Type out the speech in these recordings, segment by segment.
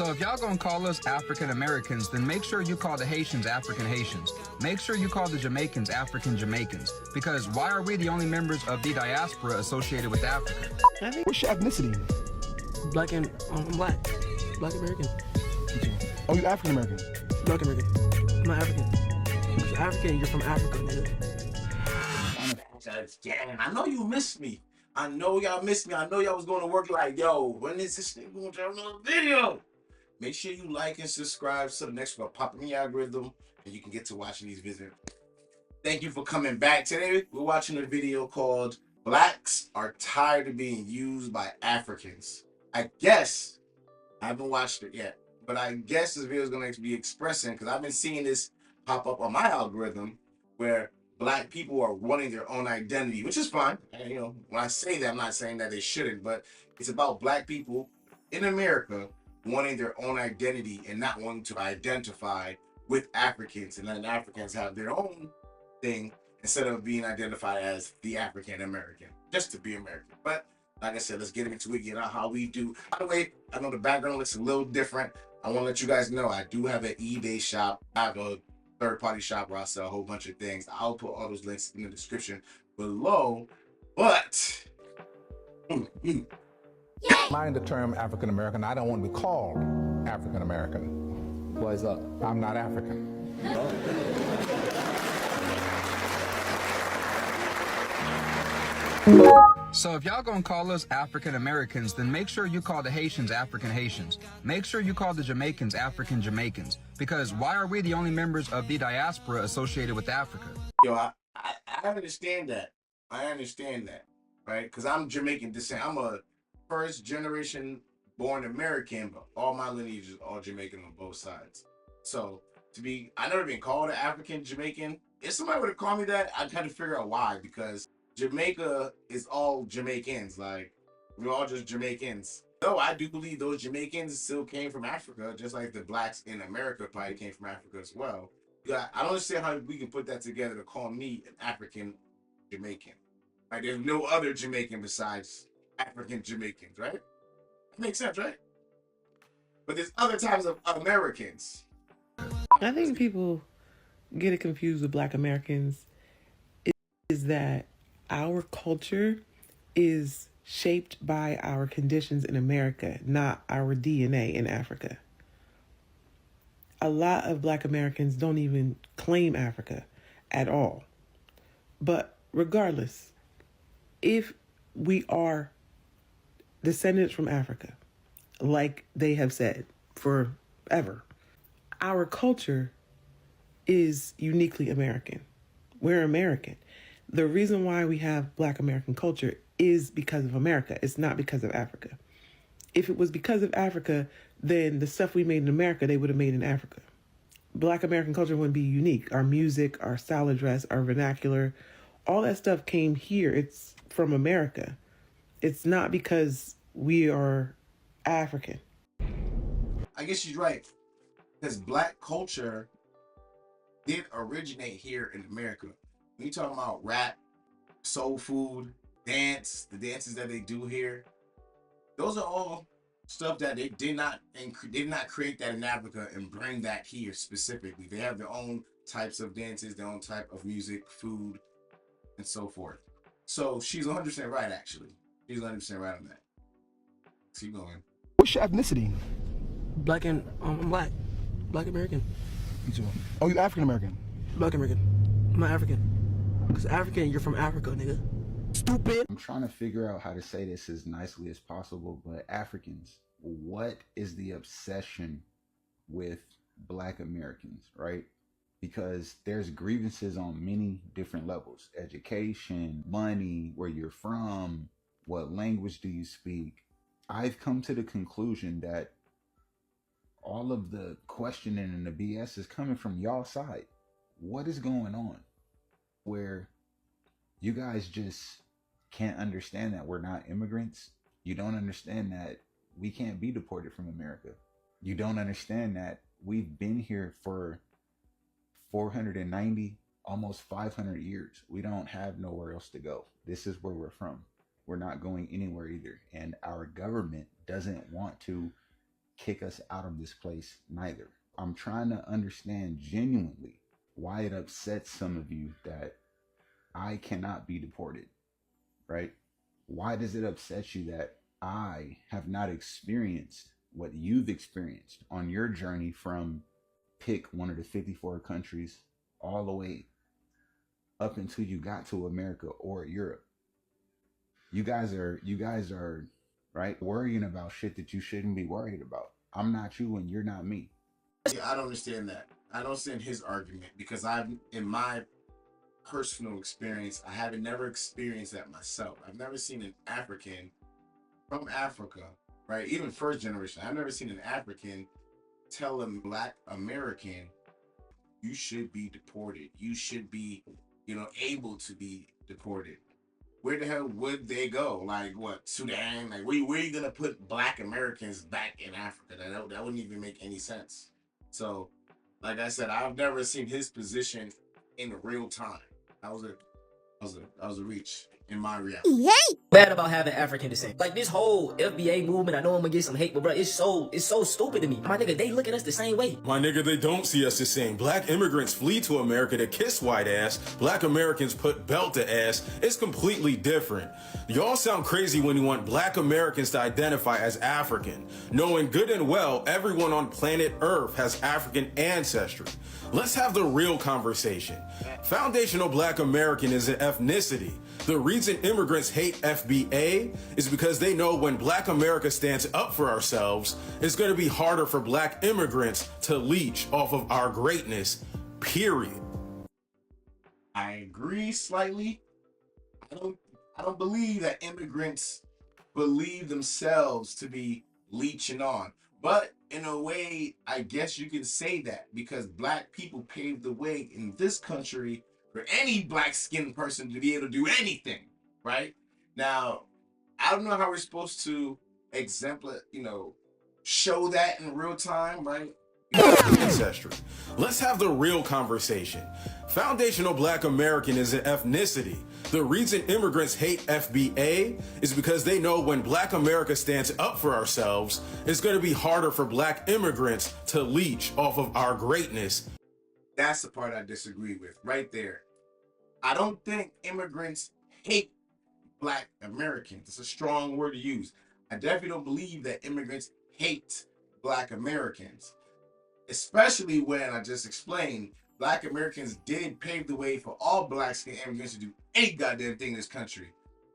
So if y'all gonna call us African Americans, then make sure you call the Haitians African Haitians. Make sure you call the Jamaicans African Jamaicans. Because why are we the only members of the diaspora associated with Africa? What's your ethnicity? Black and I'm black. Black American. Oh, you African American? Black American. I'm not African. Because African, you're from Africa, nigga. I know you missed me. I know y'all missed me. I know y'all was going to work like, yo, when is this nigga going to drop another video? Make sure you like and subscribe so the next one will pop in the algorithm and you can get to watching these videos. Thank you for coming back. Today, we're watching a video called Blacks Are Tired of Being Used by Africans. I guess, I haven't watched it yet, but I guess this video is going to be expressing, because I've been seeing this pop up on my algorithm, where Black people are wanting their own identity, which is fine. And, you know, when I say that, I'm not saying that they shouldn't, but it's about Black people in America wanting their own identity and not wanting to identify with Africans, and letting Africans have their own thing instead of being identified as the African American, just to be American. But like I said, let's get into it, get out how we do. By the way, I know the background looks a little different. I want to let you guys know I do have an eBay shop. I have a third-party shop where I sell a whole bunch of things. I'll put all those links in the description below. But Mind the term African American. I don't want to be called African American. Why is that? I'm not African. So if y'all gonna call us African Americans, then make sure you call the Haitians African Haitians. Make sure you call the Jamaicans African Jamaicans. Because why are we the only members of the diaspora associated with Africa? yo, I understand that. I understand that, right? Because I'm Jamaican descent. I'm a first generation born American, but all my lineage is all Jamaican on both sides. So I never been called an African Jamaican. If somebody would have called me that, I'd have to figure out why, because Jamaica is all Jamaicans. Like, we're all just Jamaicans. Though I do believe those Jamaicans still came from Africa, just like the Blacks in America probably came from Africa as well. I don't understand how we can put that together to call me an African Jamaican. Like, there's no other Jamaican besides African Jamaicans, right? That makes sense, right? But there's other types of Americans. I think people get it confused with Black Americans is that our culture is shaped by our conditions in America, not our DNA in Africa. A lot of Black Americans don't even claim Africa at all. But regardless, if we are descendants from Africa, like they have said forever, our culture is uniquely American. We're American. The reason why we have Black American culture is because of America. It's not because of Africa. If it was because of Africa, then the stuff we made in America, they would have made in Africa. Black American culture wouldn't be unique. Our music, our style of dress, our vernacular, all that stuff came here. It's from America. It's not because we are African. I guess she's right. Because Black culture did originate here in America. When you talking about rap, soul food, dance, the dances that they do here, those are all stuff that they did not create that in Africa and bring that here specifically. They have their own types of dances, their own type of music, food, and so forth. So she's 100% right, actually. She's 100% right on that. Keep going. What's your ethnicity? Black and I'm black. Black American. You too. Oh, you African American? Black American. I'm not African. Because African, you're from Africa, nigga. Stupid. I'm trying to figure out how to say this as nicely as possible, but Africans, what is the obsession with Black Americans, right? Because there's grievances on many different levels: education, money, where you're from, what language do you speak. I've come to the conclusion that all of the questioning and the BS is coming from y'all side. What is going on where you guys just can't understand that we're not immigrants? You don't understand that we can't be deported from America. You don't understand that we've been here for 490, almost 500 years. We don't have nowhere else to go. This is where we're from. We're not going anywhere either. And our government doesn't want to kick us out of this place neither. I'm trying to understand genuinely why it upsets some of you that I cannot be deported, right? Why does it upset you that I have not experienced what you've experienced on your journey from pick one of the 54 countries all the way up until you got to America or Europe? You guys are right worrying about shit that you shouldn't be worried about. I'm not you and you're not me. Yeah, I don't understand that. I don't understand his argument because in my personal experience, I haven't never experienced that myself. I've never seen an African from Africa, right? Even first generation, I've never seen an African tell a Black American, you should be deported. You should be, able to be deported. Where the hell would they go? Like what, Sudan? Like where you gonna put Black Americans back in Africa? That wouldn't even make any sense. So, like I said, I've never seen his position in real time. That was a reach in my reality. Yay! Bad about having African descent. Like this whole FBA movement, I know I'm gonna get some hate, but bro, it's so stupid to me. My nigga, they look at us the same way. My nigga, they don't see us the same. Black immigrants flee to America to kiss white ass. Black Americans put belt to ass. It's completely different. Y'all sound crazy when you want Black Americans to identify as African, knowing good and well everyone on planet Earth has African ancestry. Let's have the real conversation. Foundational Black American is an ethnicity. The reason immigrants hate FBA is because they know when Black America stands up for ourselves, it's going to be harder for Black immigrants to leech off of our greatness, period. I agree slightly. I don't believe that immigrants believe themselves to be leeching on. But in a way, I guess you can say that because Black people paved the way in this country for any Black-skinned person to be able to do anything, right? Now, I don't know how we're supposed to show that in real time, right? Ancestry. Let's have the real conversation. Foundational Black American is an ethnicity. The reason immigrants hate FBA is because they know when Black America stands up for ourselves, it's going to be harder for Black immigrants to leech off of our greatness. That's the part I disagree with, right there. I don't think immigrants hate Black Americans. It's a strong word to use. I definitely don't believe that immigrants hate Black Americans. Especially when I just explained, Black Americans did pave the way for all Black skin immigrants to do any goddamn thing in this country.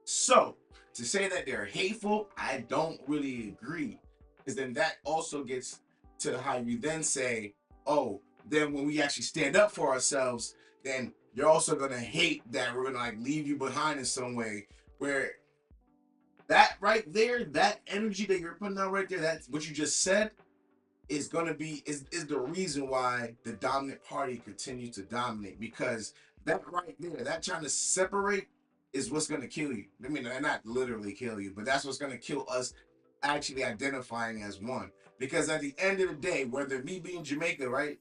So, to say that they're hateful, I don't really agree. Because then that also gets to how you then say, oh, then when we actually stand up for ourselves, then you're also going to hate that we're going to leave you behind in some way. Where that right there, that energy that you're putting out right there, that's what you just said, is going to be is the reason why the dominant party continues to dominate, because that right there, that trying to separate is what's going to kill you. I mean, not literally kill you, but that's what's going to kill us actually identifying as one. Because at the end of the day, whether me being Jamaica, right,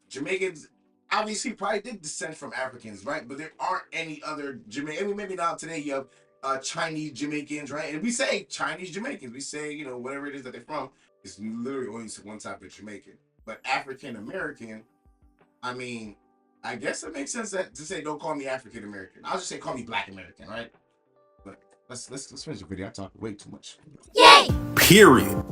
Jamaicans obviously probably did descend from Africans, right, but there aren't any other Jamaican. I mean, maybe now today you have Chinese Jamaicans, right, and we say Chinese Jamaicans, we say whatever it is that they're from. It's literally only one type of Jamaican. But African American, I mean, I guess it makes sense to say don't call me African American. I'll just say call me Black American, right? But let's finish the video. I talk way too much. Yay! Period.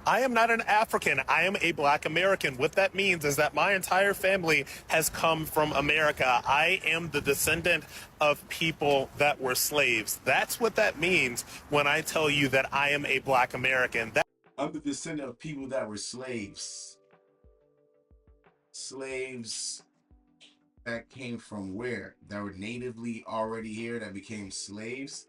I am not an African. I am a Black American. What that means is that my entire family has come from America. I am the descendant of people that were slaves. That's what that means when I tell you that I am a Black American. I'm the descendant of people that were slaves. Slaves that came from where? That were natively already here that became slaves?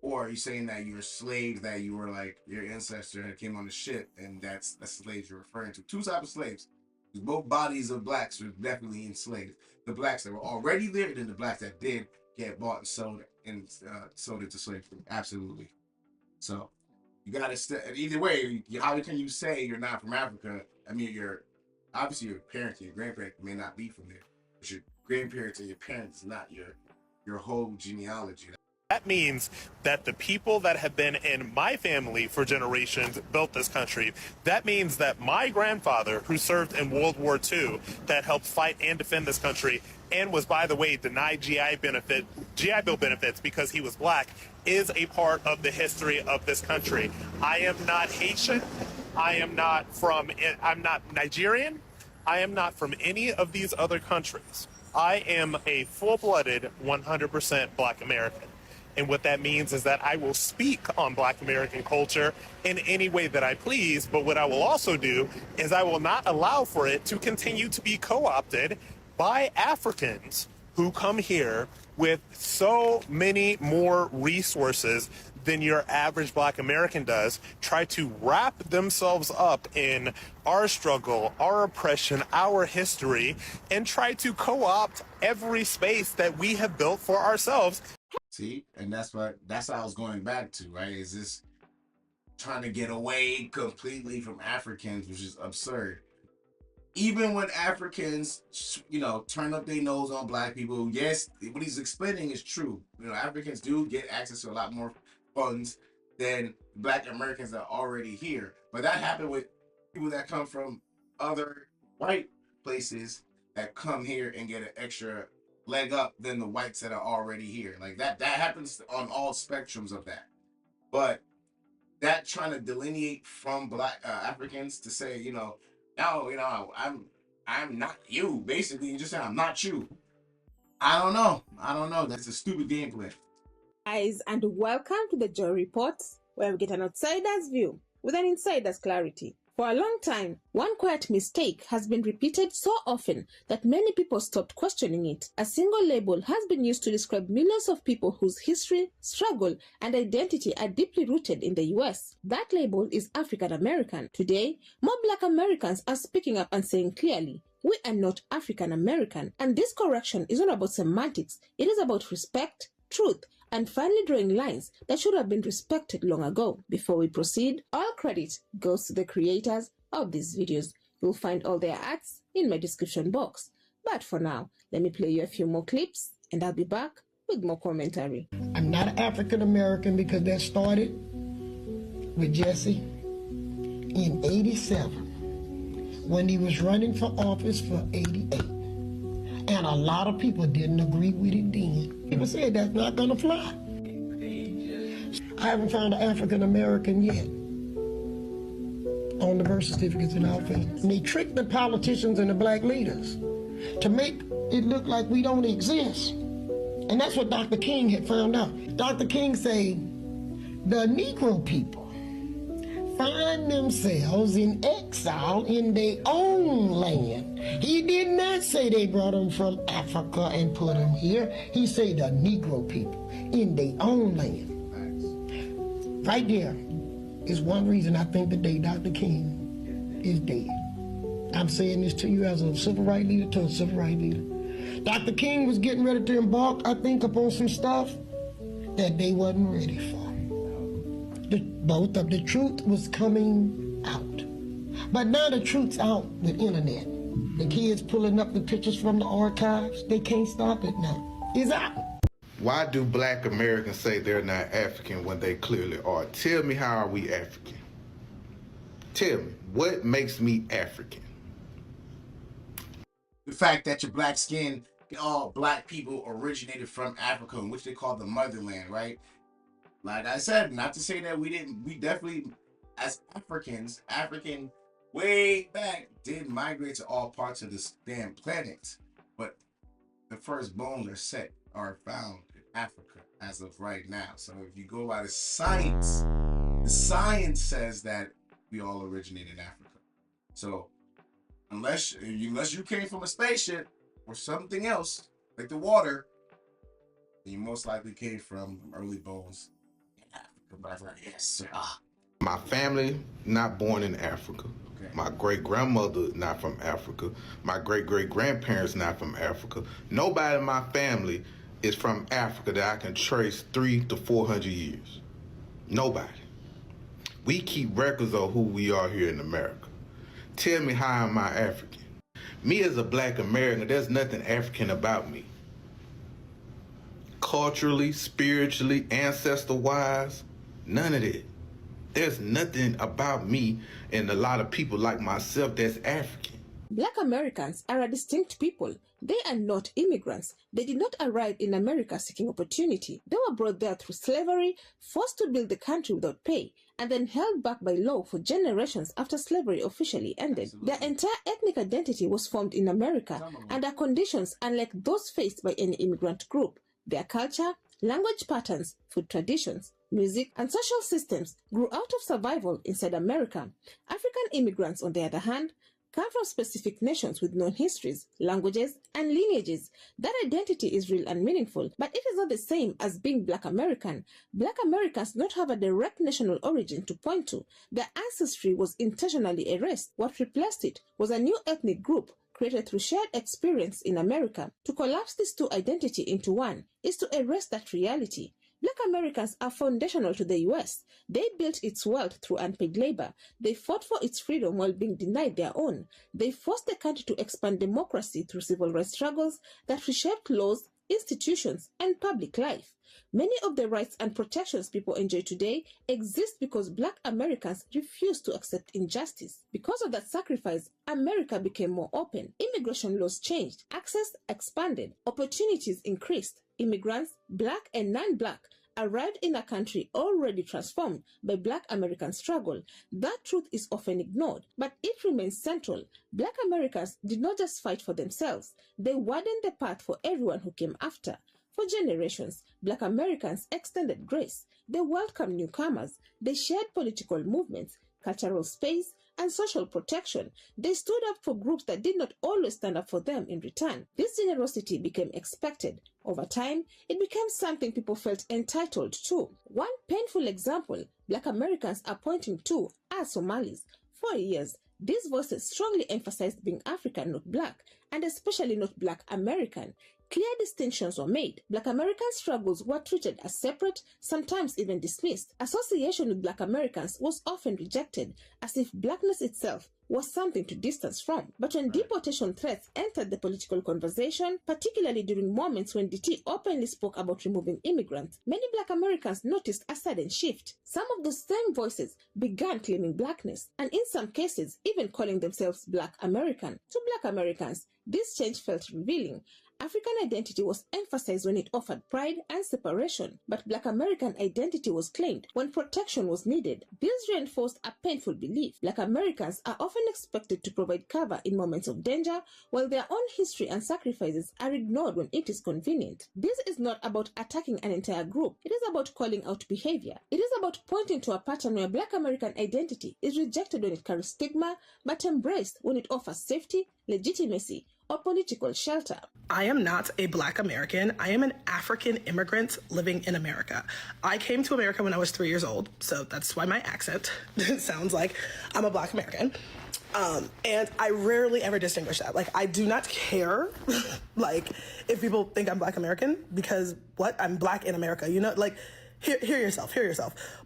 Or are you saying that you're a slave, that you were like your ancestor that came on the ship and that's the slaves you're referring to? Two types of slaves. Both bodies of Blacks were definitely enslaved. The Blacks that were already there, and then the Blacks that did get bought and sold into slavery. Absolutely. So you gotta either way. How can you say you're not from Africa? I mean, obviously your parents and your grandparents may not be from there, but your grandparents and your parents is not your whole genealogy. That means that the people that have been in my family for generations built this country. That means that my grandfather, who served in World War II, that helped fight and defend this country, and was, by the way, denied GI Bill benefits because he was black, is a part of the history of this country. I am not Haitian. I'm not Nigerian. I am not from any of these other countries. I am a full-blooded 100% black American. And what that means is that I will speak on black American culture in any way that I please, but what I will also do is I will not allow for it to continue to be co-opted by Africans who come here with so many more resources than your average black American does, try to wrap themselves up in our struggle, our oppression, our history, and try to co-opt every space that we have built for ourselves. See, and that's how I was going back to, right? Is this trying to get away completely from Africans, which is absurd. Even when Africans, turn up their nose on black people, yes, what he's explaining is true. Africans do get access to a lot more funds than black Americans that are already here. But that happened with people that come from other white places that come here and get an extra leg up than the whites that are already here. Like that happens on all spectrums of that. But that trying to delineate from black Africans to say, no, I'm not you. Basically, you just say I'm not you. I don't know. That's a stupid game plan. Guys, and welcome to the Joy Report, where we get an outsider's view with an insider's clarity. For a long time, one quiet mistake has been repeated so often that many people stopped questioning it. A single label has been used to describe millions of people whose history, struggle, and identity are deeply rooted in the US. That label is African American. Today, more Black Americans are speaking up and saying clearly, we are not African American. And this correction is not about semantics. It is about respect, truth, and finally drawing lines that should have been respected long ago. Before we proceed, all credit goes to the creators of these videos. You'll find all their ads in my description box. But for now, let me play you a few more clips and I'll be back with more commentary. I'm not African American because that started with Jesse in 87 when he was running for office for 88. And a lot of people didn't agree with it then. People said that's not gonna fly. I haven't found an African American yet on the birth certificates in our family. And they tricked the politicians and the black leaders to make it look like we don't exist. And that's what Dr. King had found out. Dr. King said, the Negro people find themselves in exile in their own land. He did not say they brought them from Africa and put them here. He said the Negro people in their own land. Right there is one reason I think today Dr. King is dead. I'm saying this to you as a civil rights leader to a civil rights leader. Dr. King was getting ready to embark, I think, upon some stuff that they wasn't ready for. Both of the truth was coming out. But now the truth's out with internet. The kids pulling up the pictures from the archives, they can't stop it now. It's out. Why do black Americans say they're not African when they clearly are? Tell me, how are we African? Tell me, what makes me African? The fact that your black skin, all black people originated from Africa, which they call the motherland, right? Like I said, not to say that we definitely, as African way back, did migrate to all parts of this damn planet. But the first bones are found in Africa as of right now. So if you go by the science says that we all originate in Africa. So unless you came from a spaceship or something else, like the water, you most likely came from early bones. Yes, sir. My family not born in Africa. Okay. My great-grandmother not from Africa. My great-great-grandparents not from Africa. Nobody in my family is from Africa that I can trace 300 to 400 years. Nobody. We keep records of who we are here in America. Tell me, how am I African? Me as a black American, there's nothing African about me. culturally, spiritually, ancestor-wise, none of that. There's nothing about me and a lot of people like myself that's African. Black Americans are a distinct people. They are not immigrants. They did not arrive in America seeking opportunity. They were brought there through slavery, forced to build the country without pay, and then held back by law for generations after slavery officially ended. Their entire ethnic identity was formed in America under conditions unlike those faced by any immigrant group. Their culture, language patterns, food traditions, music, and social systems grew out of survival inside America. African immigrants, on the other hand, come from specific nations with known histories, languages, and lineages. That identity is real and meaningful, but it is not the same as being Black American. Black Americans do not have a direct national origin to point to. Their ancestry was intentionally erased. What replaced it was a new ethnic group created through shared experience in America. To collapse these two identities into one is to erase that reality. Black Americans are foundational to the U.S. They built its wealth through unpaid labor. They fought for its freedom while being denied their own. They forced the country to expand democracy through civil rights struggles that reshaped laws, institutions, and public life. Many of the rights and protections people enjoy today exist because Black Americans refused to accept injustice. Because of that sacrifice, America became more open. Immigration laws changed. Access expanded. Opportunities increased. Immigrants, Black and non-Black, arrived in a country already transformed by Black American struggle. That truth is often ignored, but it remains central. Black Americans did not just fight for themselves. They widened the path for everyone who came after. For generations, Black Americans extended grace. They welcomed newcomers. They shared political movements, cultural space, and social protection. They stood up for groups that did not always stand up for them in return. This generosity became expected. Over time, it became something people felt entitled to. One painful example Black Americans are pointing to are Somalis. For years, these voices strongly emphasized being African, not Black, and especially not Black American. Clear distinctions were made. Black American struggles were treated as separate, sometimes even dismissed. Association with Black Americans was often rejected, as if Blackness itself was something to distance from. But when deportation threats entered the political conversation, particularly during moments when DT openly spoke about removing immigrants, many Black Americans noticed a sudden shift. Some of those same voices began claiming Blackness, and in some cases, even calling themselves Black American. To Black Americans, this change felt revealing. African identity was emphasized when it offered pride and separation, but Black American identity was claimed when protection was needed. This reinforced a painful belief. Black Americans are often expected to provide cover in moments of danger, while their own history and sacrifices are ignored when it is convenient. This is not about attacking an entire group. It is about calling out behavior. It is about pointing to a pattern where Black American identity is rejected when it carries stigma, but embraced when it offers safety, legitimacy, or political shelter. I am not a Black American. I am an African immigrant living in America. I came to America when I was 3 years old, so that's why my accent sounds like I'm a Black American. And I rarely ever distinguish that. Like, I do not care, like, if people think I'm Black American, because what? I'm Black in America, you know? Like, hear yourself.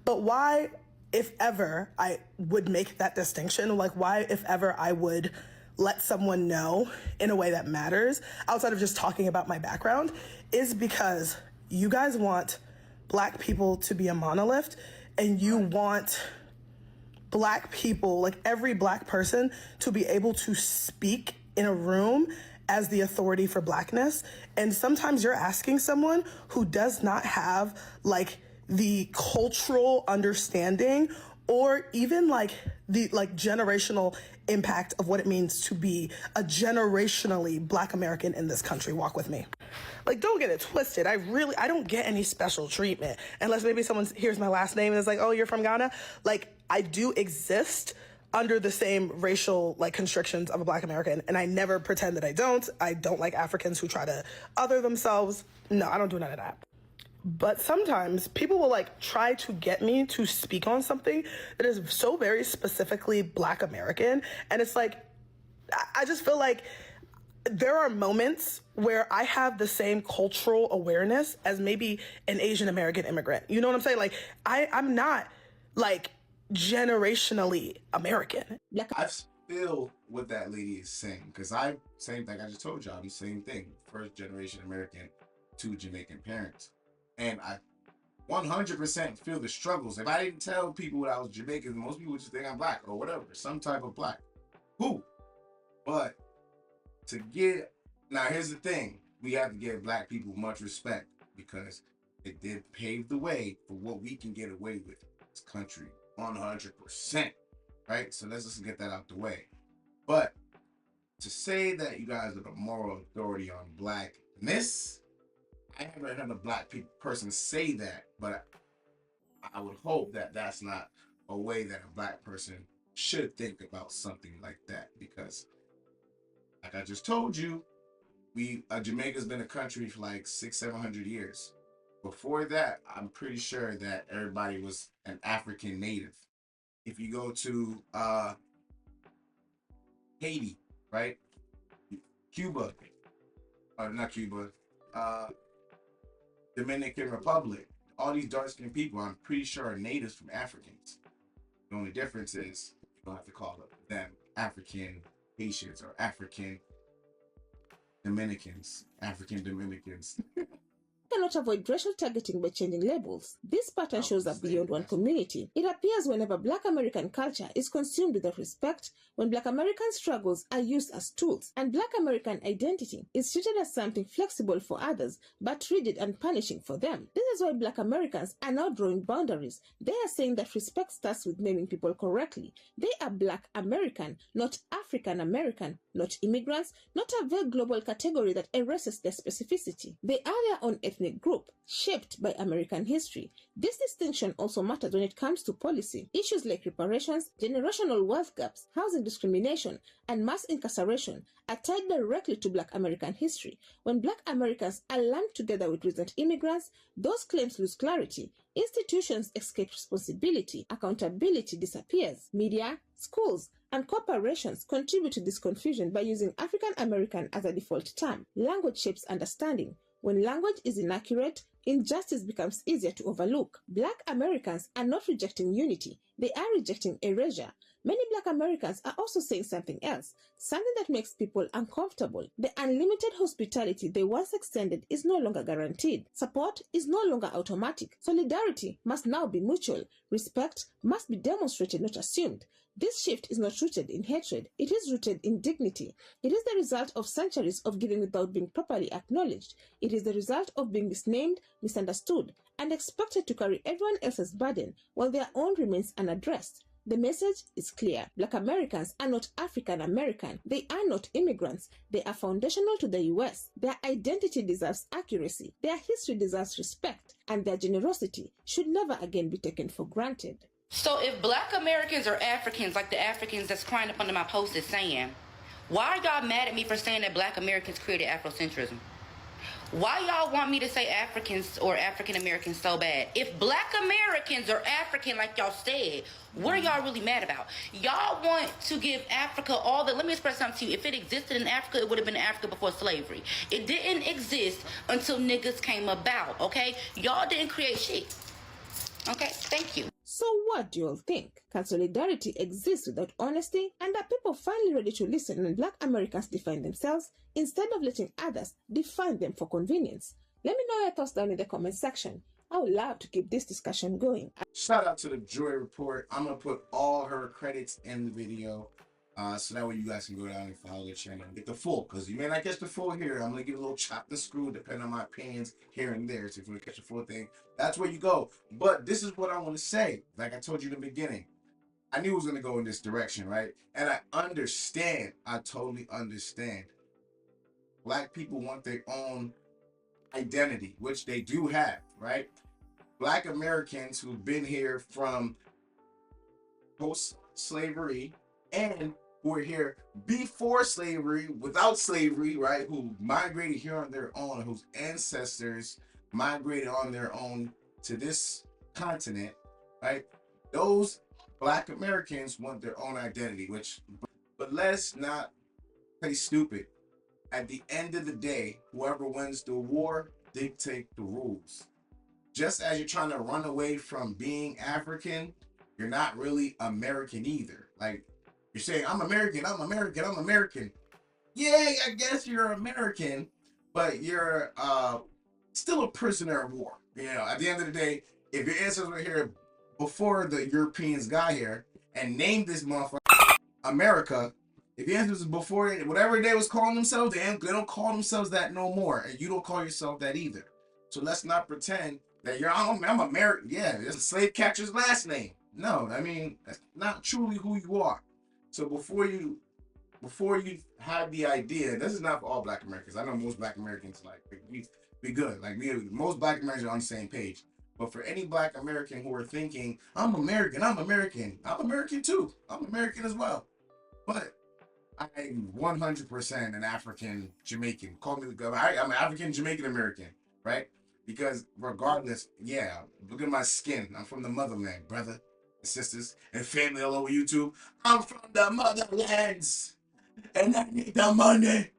But why, if ever, I would make that distinction? Like, why, if ever, I would let someone know in a way that matters, outside of just talking about my background, is because you guys want Black people to be a monolith, and you want Black people, like every Black person, to be able to speak in a room as the authority for Blackness. And sometimes you're asking someone who does not have like the cultural understanding or even like the generational impact of what it means to be a generationally Black American in this country. Walk with me. Like, don't get it twisted. I don't get any special treatment unless maybe someone hears my last name and is like, oh, you're from Ghana. Like, I do exist under the same racial constrictions of a Black American, and I never pretend that I don't. I don't like Africans who try to other themselves. No, I don't do none of that. But sometimes people will try to get me to speak on something that is so very specifically Black American. And it's like, I just feel like there are moments where I have the same cultural awareness as maybe an Asian American immigrant. You know what I'm saying? Like, I'm not generationally American. I feel what that lady is saying, because same thing I just told y'all, I'm the same thing. First generation American, 2 Jamaican parents. And I 100% feel the struggles. If I didn't tell people that I was Jamaican, most people would just think I'm black or whatever, some type of black. Cool. But to get, now here's the thing, we have to give black people much respect because it did pave the way for what we can get away with in this country 100%. Right? So let's just get that out the way. But to say that you guys are the moral authority on blackness, I haven't heard a black person say that, but I would hope that that's not a way that a black person should think about something like that, because like I just told you, Jamaica's been a country for like 600-700 years. Before that, I'm pretty sure that everybody was an African native. If you go to Haiti, right? Cuba, or not Cuba, Dominican Republic, all these dark-skinned people, I'm pretty sure are natives from Africans. The only difference is you don't have to call them African Haitians or African Dominicans. Cannot avoid racial targeting by changing labels. This pattern shows up beyond one community. It appears whenever Black American culture is consumed without respect, when Black American struggles are used as tools, and Black American identity is treated as something flexible for others, but rigid and punishing for them. This is why Black Americans are now drawing boundaries. They are saying that respect starts with naming people correctly. They are Black American, not African American, not immigrants, not a vague global category that erases their specificity. They are their own ethnic group, shaped by American history. This distinction also matters when it comes to policy. Issues like reparations, generational wealth gaps, housing discrimination, and mass incarceration are tied directly to Black American history. When Black Americans are lumped together with recent immigrants, those claims lose clarity. Institutions escape responsibility, accountability disappears. Media, schools, and corporations contribute to this confusion by using African American as a default term. Language shapes understanding. When language is inaccurate, injustice becomes easier to overlook. Black Americans are not rejecting unity, they are rejecting erasure. Many Black Americans are also saying something else, something that makes people uncomfortable. The unlimited hospitality they once extended is no longer guaranteed. Support is no longer automatic. Solidarity must now be mutual. Respect must be demonstrated, not assumed. This shift is not rooted in hatred. It is rooted in dignity. It is the result of centuries of giving without being properly acknowledged. It is the result of being misnamed, misunderstood, and expected to carry everyone else's burden while their own remains unaddressed. The message is clear. Black Americans are not African American. They are not immigrants. They are foundational to the US. Their identity deserves accuracy. Their history deserves respect. And their generosity should never again be taken for granted. So if Black Americans are Africans, like the Africans that's crying up under my post is saying, why are y'all mad at me for saying that Black Americans created Afrocentrism? Why y'all want me to say Africans or African Americans so bad? If Black Americans are African, like y'all said, what are y'all really mad about? Y'all want to give Africa all the... Let me express something to you. If it existed in Africa, it would have been Africa before slavery. It didn't exist until niggas came about, okay? Y'all didn't create shit. Okay, thank you. So what do you all think? Can solidarity exist without honesty? And are people finally ready to listen when Black Americans define themselves instead of letting others define them for convenience? Let me know your thoughts down in the comment section. I would love to keep this discussion going. Shout out to the Joy Report. I'm going to put all her credits in the video. So that way you guys can go down and follow the channel and get the full. Because you may not catch the full here. I'm going to give a little chop and screw depending on my opinions here and there. So if you want to catch the full thing, that's where you go. But this is what I want to say. Like I told you in the beginning. I knew it was going to go in this direction, right? And I understand. I totally understand. Black people want their own identity, which they do have, right? Black Americans who've been here from post-slavery and who were here before slavery, without slavery, right? Who migrated here on their own, whose ancestors migrated on their own to this continent, right? Those Black Americans want their own identity, but let's not play stupid. At the end of the day, whoever wins the war dictate the rules. Just as you're trying to run away from being African, you're not really American either. Like, you're saying, I'm American, I'm American, I'm American. Yeah, I guess you're American, but you're still a prisoner of war. You know, at the end of the day, if your ancestors were here before the Europeans got here and named this motherfucker America, if your ancestors before it, whatever they was calling themselves, they don't call themselves that no more, and you don't call yourself that either. So let's not pretend that I'm American. Yeah, it's a slave catcher's last name. No, I mean that's not truly who you are. So before you have the idea, this is not for all Black Americans. I know most Black Americans like we good. Like most Black Americans are on the same page. But for any Black American who are thinking, I'm American too. I'm American as well. But I'm 100% an African Jamaican. Call me, I'm an African Jamaican American, right? Because regardless, yeah, look at my skin. I'm from the motherland, brother and sisters and family all over YouTube. I'm from the motherlands, and I need the money.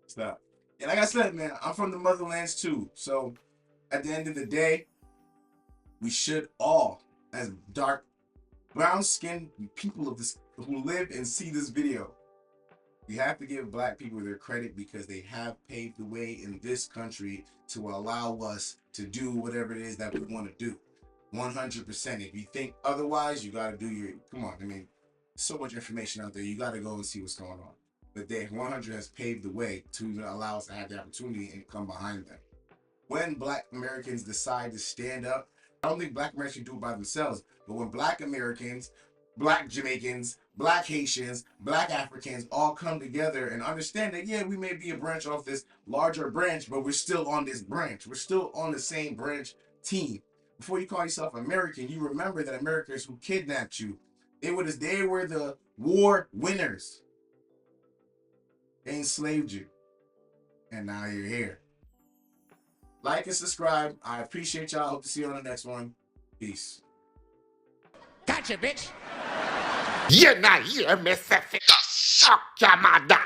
Stop. And like I said, man, I'm from the motherlands too. So at the end of the day, we should all, as dark, brown-skinned people of this who live and see this video, we have to give Black people their credit because they have paved the way in this country to allow us to do whatever it is that we want to do. 100%. If you think otherwise, you got to do your, come on, I mean, so much information out there. You got to go and see what's going on. But they 100 has paved the way to even allow us to have the opportunity and come behind them. When Black Americans decide to stand up, I don't think Black Americans do it by themselves, but when Black Americans, Black Jamaicans, Black Haitians, Black Africans all come together and understand that, yeah, we may be a branch off this larger branch, but we're still on this branch. We're still on the same branch team. Before you call yourself American, you remember that Americans who kidnapped you, they were the war winners. They enslaved you. And now you're here. Like and subscribe. I appreciate y'all. Hope to see you on the next one. Peace. Gotcha, bitch. You're not here, Mississippi. Suck your mother.